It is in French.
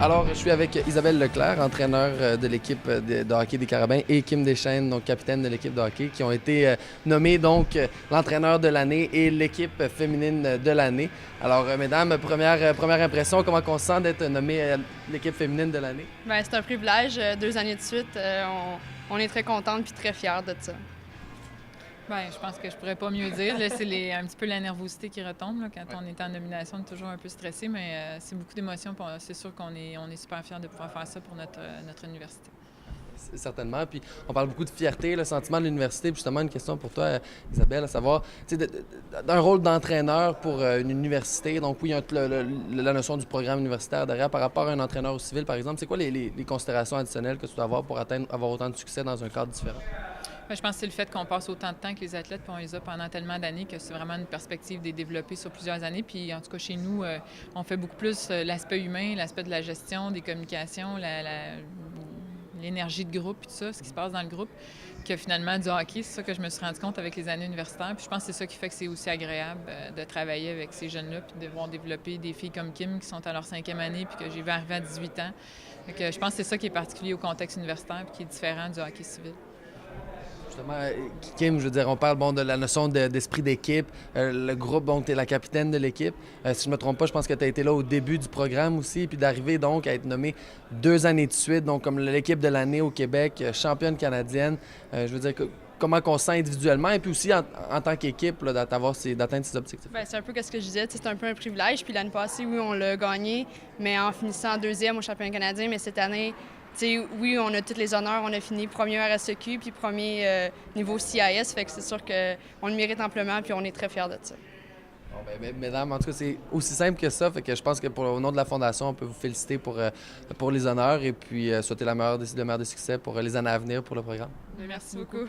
Alors, je suis avec Isabelle Leclerc, entraîneur de l'équipe de hockey des Carabins, et Kim Deschênes, donc capitaine de l'équipe de hockey, qui ont été nommés donc l'entraîneur de l'année et l'équipe féminine de l'année. Alors, mesdames, première impression, comment on se sent d'être nommé l'équipe féminine de l'année? Bien, c'est un privilège, 2 années de suite. On est très contente et très fiers de ça. Bien, je pense que je pourrais pas mieux dire. Là, c'est un petit peu la nervosité qui retombe. Là, quand on est en nomination, on est toujours un peu stressé, mais c'est beaucoup d'émotions. C'est sûr qu'on est super fiers de pouvoir faire ça pour notre université. Certainement. Puis on parle beaucoup de fierté, le sentiment de l'université. Puis justement, une question pour toi, Isabelle, à savoir, d'un rôle d'entraîneur pour une université. Donc oui, il y a la notion du programme universitaire derrière. Par rapport à un entraîneur au civil, par exemple, c'est quoi les considérations additionnelles que tu dois avoir pour avoir autant de succès dans un cadre différent? Bien, je pense que c'est le fait qu'on passe autant de temps que les athlètes, puis on les a pendant tellement d'années que c'est vraiment une perspective de les développer sur plusieurs années. Puis en tout cas, chez nous, on fait beaucoup plus l'aspect humain, l'aspect de la gestion, des communications, l'énergie de groupe et tout ça, ce qui se passe dans le groupe, que finalement du hockey. C'est ça que je me suis rendu compte avec les années universitaires. Puis je pense que c'est ça qui fait que c'est aussi agréable de travailler avec ces jeunes-là, puis de voir développer des filles comme Kim qui sont à leur 5e année, puis que j'ai vu arriver à 18 ans. Donc, je pense que c'est ça qui est particulier au contexte universitaire, puis qui est différent du hockey civil. Justement, Kim, je veux dire, on parle de la notion d'esprit d'équipe. Le groupe, donc, tu es la capitaine de l'équipe. Si je ne me trompe pas, je pense que tu as été là au début du programme aussi, puis d'arriver donc à être nommée 2 années de suite, donc comme l'équipe de l'année au Québec, championne canadienne. Je veux dire, comment on se sent individuellement et puis aussi en tant qu'équipe d'atteindre ces objectifs? Bien, c'est un peu ce que je disais, c'est un peu un privilège. Puis l'année passée, oui, on l'a gagné, mais en finissant 2e au championnat canadien. Mais cette année, oui, on a tous les honneurs. On a fini premier RSEQ puis premier niveau CIS. Fait que c'est sûr qu'on le mérite amplement puis on est très fiers de ça. Bon, ben, mesdames, en tout cas, c'est aussi simple que ça. Fait que je pense que au nom de la Fondation, on peut vous féliciter pour les honneurs et puis souhaiter le meilleur des succès pour les années à venir pour le programme. Merci beaucoup.